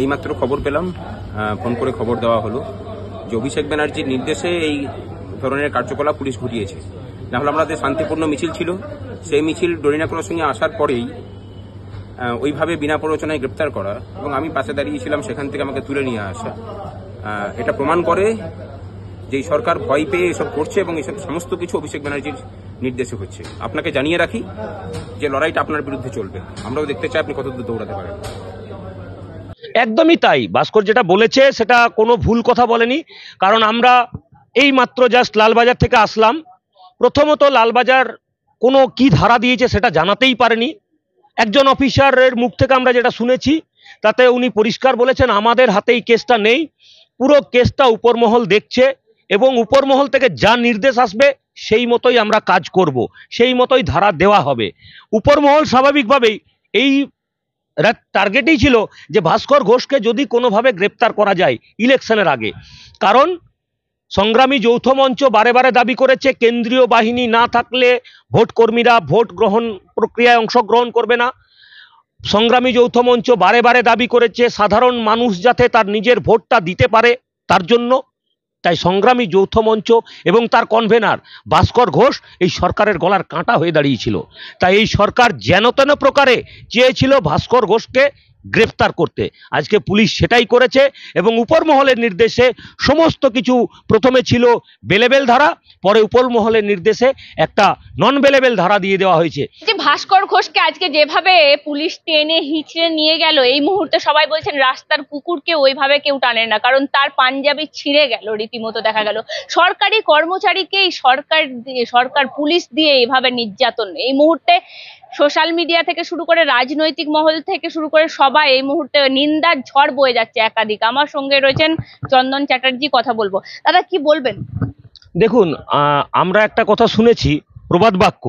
এইমাত্র খবর পেলাম, ফোন করে খবর দেওয়া হলো যে অভিষেক ব্যানার্জির নির্দেশে এই ধরনের কার্যকলাপ পুলিশ ঘটিয়েছে। না হলে আমাদের শান্তিপূর্ণ মিছিল ছিল, সেই মিছিল ডরিনা ক্রসিংয়ে আসার পরেই ওইভাবে বিনা প্ররোচনায় গ্রেপ্তার করা এবং আমি পাশে দাঁড়িয়েছিলাম, সেখান থেকে আমাকে তুলে নিয়ে আসা, এটা প্রমাণ করে যে সরকার ভয় পেয়ে এসব করছে এবং এসব সমস্ত কিছু অভিষেক ব্যানার্জির নির্দেশে হচ্ছে। আপনাকে জানিয়ে রাখি যে লড়াইটা আপনার বিরুদ্ধে চলবে, আমরাও দেখতে চাই আপনি কতদূর দৌড়াতে পারেন। একদমই তাই, ভাস্কর যেটা বলেছে সেটা কোনো ভুল কথা বলেনি। কারণ আমরা এই মাত্র জাস্ট লালবাজার থেকে আসলাম। প্রথমত লালবাজার কোনো কি ধারা দিয়েছে সেটা জানাতেই পারেনি। একজন অফিসারের মুখ থেকে আমরা যেটা শুনেছি তাতে উনি পরিষ্কার বলেছেন আমাদের হাতে এই কেসটা নেই, পুরো কেসটা উপরমহল দেখছে এবং উপরমহল থেকে যা নির্দেশ আসবে সেই মতোই আমরা কাজ করব, সেই মতোই ধারা দেওয়া হবে। উপরমহল স্বাভাবিকভাবেই এই টার্গেটেই ছিল যে ভাস্কর ঘোষকে যদি কোনোভাবে গ্রেপ্তার করা যায় ইলেকশনের আগে। কারণ সংগ্রামী যৌথ মঞ্চ বারে বারে দাবি করেছে কেন্দ্রীয় বাহিনী না থাকলে ভোট কর্মীরা ভোট গ্রহণ প্রক্রিয়ায় অংশগ্রহণ করবে না। সংগ্রামী যৌথ মঞ্চ বারে বারে দাবি করেছে সাধারণ মানুষ যাতে তার নিজের ভোটটা দিতে পারে তার জন্য। তাই সংগ্রামী যৌথ মঞ্চ এবং তার কনভেনার ভাস্কর ঘোষ এই সরকারের গলার কাঁটা হয়ে দাঁড়িয়েছিল। তাই এই সরকার যেন তেন প্রকারে চেয়েছিল ভাস্কর ঘোষকে গ্রেফতার করতে। আজকে পুলিশ সেটাই করেছে এবং উপরমহলের নির্দেশে সমস্ত কিছু, প্রথমে ছিল বেলেবেল ধারা, পরে উপরমহলের নির্দেশে একটা নন বেলেবেল ধারা দিয়ে দেওয়া হয়েছে। যে ভাস্কর ঘোষকে আজকে যেভাবে পুলিশ টেনে হিঁচড়ে নিয়ে গেল, এই মুহূর্তে সবাই বলছেন রাস্তার কুকুরকে ওইভাবে কেউ টানে না, কারণ তার পাঞ্জাবি ছিঁড়ে গেল, রীতিমতো দেখা গেল সরকারি কর্মচারীকেই সরকার পুলিশ দিয়ে এভাবে নির্যাতন। এই মুহূর্তে সোশ্যাল মিডিয়া থেকে শুরু করে রাজনৈতিক মহল থেকে শুরু করে সবাই এই মুহূর্তে নিন্দার ঝড় বয়ে যাচ্ছে একাধিক। আমার সঙ্গে রয়েছেন চন্দন চ্যাটার্জি, কথা বলবো। দাদা কি বলবেন? দেখুন, আমরা একটা কথা শুনেছি প্রবাদ বাক্য,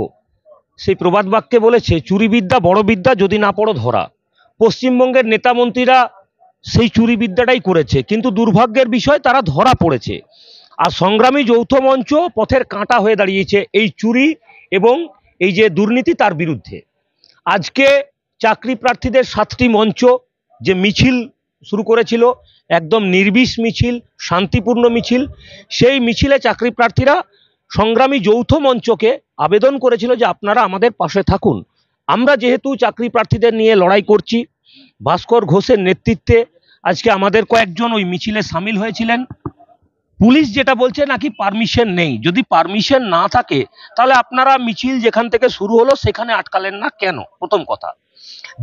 সেই প্রবাদ বাক্যে বলেছে চুরিবিদ্যা বড় বিদ্যা যদি না পড়ো ধরা। পশ্চিমবঙ্গের নেতা মন্ত্রীরা সেই চুরিবিদ্যাটাই করেছে, কিন্তু দুর্ভাগ্যের বিষয় তারা ধরা পড়েছে। আর সংগ্রামী যৌথ মঞ্চ পথের কাঁটা হয়ে দাঁড়িয়েছে এই চুরি এবং এই যে দুর্নীতি তার বিরুদ্ধে। আজকে চাকরি প্রার্থীদের 7টি মঞ্চ যে মিছিল শুরু করেছিল, একদম নির্বিষ মিছিল, শান্তিপূর্ণ মিছিল, সেই মিছিলে চাকরি প্রার্থীরা সংগ্রামী যৌথ মঞ্চকে আবেদন করেছিল যে আপনারা আমাদের পাশে থাকুন। আমরা যেহেতু চাকরি প্রার্থীদের নিয়ে লড়াই করছি, ভাস্কর ঘোষের নেতৃত্বে আজকে আমাদের কয়েকজন ওই মিছিলে সামিল হয়েছিলেন। পুলিশ যেটা বলছে নাকি পারমিশন নেই। যদি পারমিশন না থাকে তাহলে আপনারা মিছিল যেখান থেকে শুরু হলো সেখানে আটকালেন না কেন? প্রথম কথা।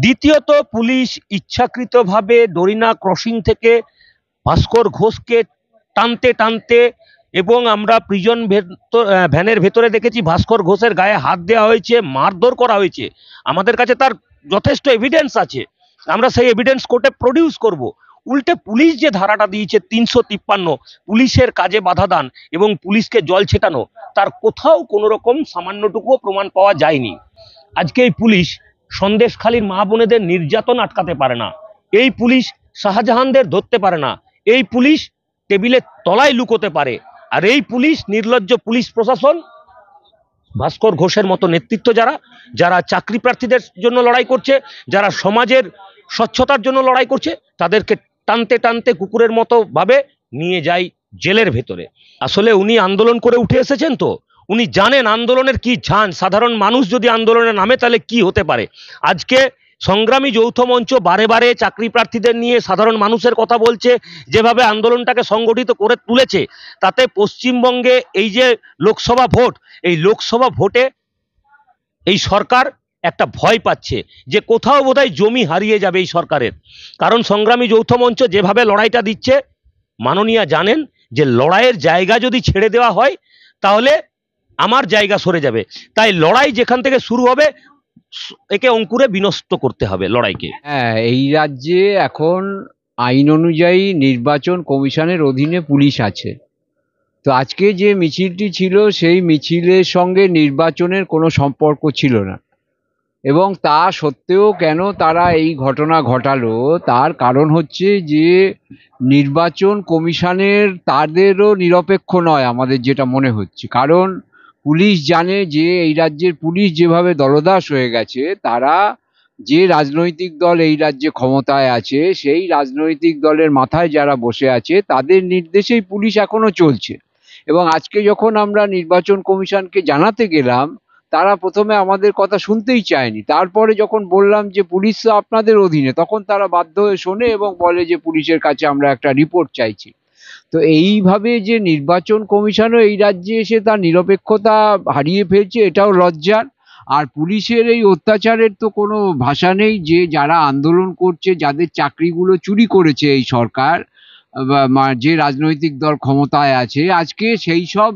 দ্বিতীয়ত, পুলিশ ইচ্ছাকৃতভাবে ডরিনা ক্রসিং থেকে ভাস্কর ঘোষকে টানতে টানতে, এবং আমরা প্রিজন ভ্যানের ভেতরে দেখেছি ভাস্কর ঘোষের গায়ে হাত দেওয়া হয়েছে, মারধর করা হয়েছে। আমাদের কাছে তার যথেষ্ট এভিডেন্স আছে, আমরা সেই এভিডেন্স কোর্টে প্রডিউস করব। উল্টে পুলিশ যে ধারাটা দিয়েছে 353, পুলিশের কাজে বাধা দান এবং পুলিশকে জল ছেটানো, তার কোথাও কোনো রকম সামান্যটুকুও প্রমাণ পাওয়া যায়নি। আজকে এই পুলিশ সন্দেশখালীর মা বোনেদের নির্যাতন আটকাতে পারে না, এই পুলিশ শাহজাহানদের ধরতে পারে না, এই পুলিশ টেবিলের তলায় লুকোতে পারে। আর এই পুলিশ, নির্লজ্জ পুলিশ প্রশাসন, ভাস্কর ঘোষের মতো নেতৃত্ব যারা চাকরি প্রার্থীদের জন্য লড়াই করছে, যারা সমাজের স্বচ্ছতার জন্য লড়াই করছে, তাদেরকে টানতে টানতে কুকুরের মতো ভাবে নিয়ে যায় জেলের ভেতরে। আসলে উনি আন্দোলন করে উঠে এসেছেন, তো উনি জানেন আন্দোলনের কি ঝাঁজ, সাধারণ মানুষ যদি আন্দোলনে নামে তাহলে কি হতে পারে। আজকে সংগ্রামী যৌথ মঞ্চ বারে বারে চাকরি প্রার্থীদের নিয়ে সাধারণ মানুষের কথা বলছে, যেভাবে আন্দোলনটাকে সংগঠিত করে তুলেছে, তাতে পশ্চিমবঙ্গে এই যে লোকসভা ভোট, এই লোকসভা ভোটে এই সরকার একটা ভয় পাচ্ছে যে কোথাও বোধহয় জমি হারিয়ে যাবে এই সরকারের। কারণ সংগ্রামী যৌথ মঞ্চ যেভাবে লড়াইটা দিচ্ছে, মাননীয়া জানেন যে লড়াইয়ের জায়গা যদি ছেড়ে দেওয়া হয় তাহলে আমার জায়গা সরে যাবে। তাই লড়াই যেখান থেকে শুরু হবে একে অঙ্কুরে বিনষ্ট করতে হবে লড়াইকে। হ্যাঁ, এই রাজ্যে এখন আইন অনুযায়ী নির্বাচন কমিশনের অধীনে পুলিশ আছে। তো আজকে যে মিছিলটি ছিল সেই মিছিলের সঙ্গে নির্বাচনের কোনো সম্পর্ক ছিল না, এবং তা সত্ত্বেও কেন তারা এই ঘটনা ঘটালো তার কারণ হচ্ছে যে নির্বাচন কমিশনের তাদেরও নিরপেক্ষ নয় আমাদের যেটা মনে হচ্ছে। কারণ পুলিশ জানে যে এই রাজ্যের পুলিশ যেভাবে দলদাস হয়ে গেছে, তারা যে রাজনৈতিক দল এই রাজ্যে ক্ষমতায় আছে সেই রাজনৈতিক দলের মাথায় যারা বসে আছে তাদের নির্দেশেই পুলিশ এখনো চলছে। এবং আজকে যখন আমরা নির্বাচন কমিশনকে জানাতে গেলাম, তারা প্রথমে আমাদের কথা শুনতেই চায়নি। তারপরে যখন বললাম যে পুলিশ তো আপনাদের অধীনে, তখন তারা বাধ্য হয়ে শোনে এবং বলে যে পুলিশের কাছে আমরা একটা রিপোর্ট চাইছি। তো এইভাবে যে নির্বাচন কমিশনও এই রাজ্যে এসে তার নিরপেক্ষতা হারিয়ে ফেলছে, এটাও লজ্জার। আর পুলিশের এই অত্যাচারের তো কোনো ভাষা নেই। যে যারা আন্দোলন করছে, যাদের চাকরিগুলো চুরি করেছে এই সরকার, যে রাজনৈতিক দল ক্ষমতায় আছে আজকে, সেই সব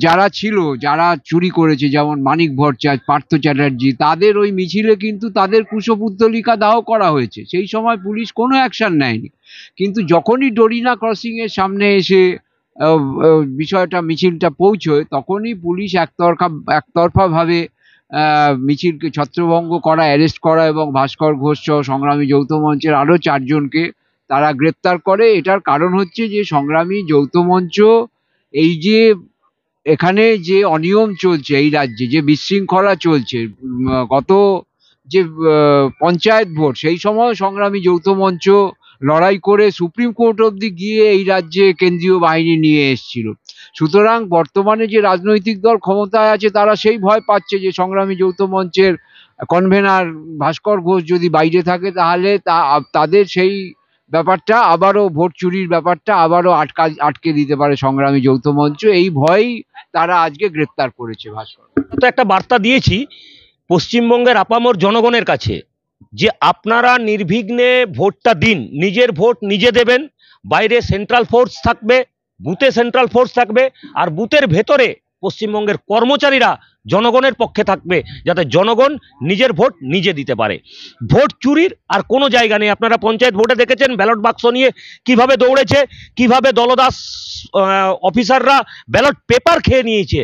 যারা ছিল, যারা চুরি করেছে, যেমন মানিক ভট্টাচার্য, পার্থ চ্যাটার্জি, তাদের ওই মিছিলে কিন্তু তাদের কুশপুত্তলিকা দাহ করা হয়েছে। সেই সময় পুলিশ কোনো অ্যাকশন নেয়নি। কিন্তু যখনই ডোরিনা ক্রসিং এর সামনে এসে বিষয়টা, মিছিলটা পৌঁছয়, তখনই পুলিশ একতরফা ভাবে মিছিলকে ছত্রভঙ্গ করা, অ্যারেস্ট করা এবং ভাস্কর ঘোষ সহ সংগ্রামী যৌথ মঞ্চের আরো 4 জনকে তারা গ্রেপ্তার করে। এটার কারণ হচ্ছে যে সংগ্রামী যৌথ মঞ্চ এই যে এখানে যে অনিয়ম চলছে এই রাজ্যে, যে বিশৃঙ্খলা চলছে, গত যে পঞ্চায়েত ভোট, সেই সময় সংগ্রামী যৌথ মঞ্চ লড়াই করে সুপ্রিম কোর্ট অবধি গিয়ে এই রাজ্যে কেন্দ্রীয় বাহিনী নিয়ে এসেছিল। সুতরাং বর্তমানে যে রাজনৈতিক দল ক্ষমতায় আছে তারা সেই ভয় পাচ্ছে যে সংগ্রামী যৌথ মঞ্চের কনভেনার ভাস্কর ঘোষ যদি বাইরে থাকে, তাহলে তাদের সেই ব্যাপারটা আবারও, ভোট চুরির ব্যাপারটা আবারও আটকে দিতে পারে সংগ্রামী যৌথ মঞ্চ। এই ভয়েই তারা আজকে গ্রেপ্তার করেছে ভাস্কর। তো একটা বার্তা দিয়েছি পশ্চিমবঙ্গের আপামর জনগণের কাছে যে আপনারা নির্বিঘ্নে ভোটটা দিন, নিজের ভোট নিজে দেবেন। বাইরে সেন্ট্রাল ফোর্স থাকবে, বুথে সেন্ট্রাল ফোর্স থাকবে, আর বুথের ভেতরে পশ্চিমবঙ্গের কর্মচারীরা জনগণের পক্ষে থাকবে, যাতে জনগণ নিজের ভোট নিজে দিতে পারে। ভোট চুরির আর কোনো জায়গা নেই। আপনারা পঞ্চায়েত ভোটে দেখেছেন ব্যালট বাক্স নিয়ে কিভাবে দৌড়েছে, কিভাবে দলদাস অফিসাররা ব্যালট পেপার খেয়ে নিয়েছে।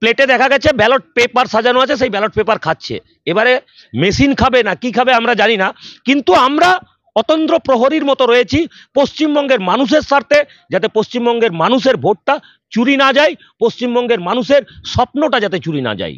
প্লেটে দেখা গেছে ব্যালট পেপার সাজানো আছে, সেই ব্যালট পেপার খাচ্ছে। এবারে মেশিন খাবে না কি খাবে আমরা জানি না, কিন্তু আমরা অতন্দ্র প্রহরীর মতো রয়েছি পশ্চিমবঙ্গের মানুষের স্বার্থে, যাতে পশ্চিমবঙ্গের মানুষের ভোটটা চুরি না যায়, পশ্চিমবঙ্গের মানুষের স্বপ্নটা যাতে চুরি না যায়।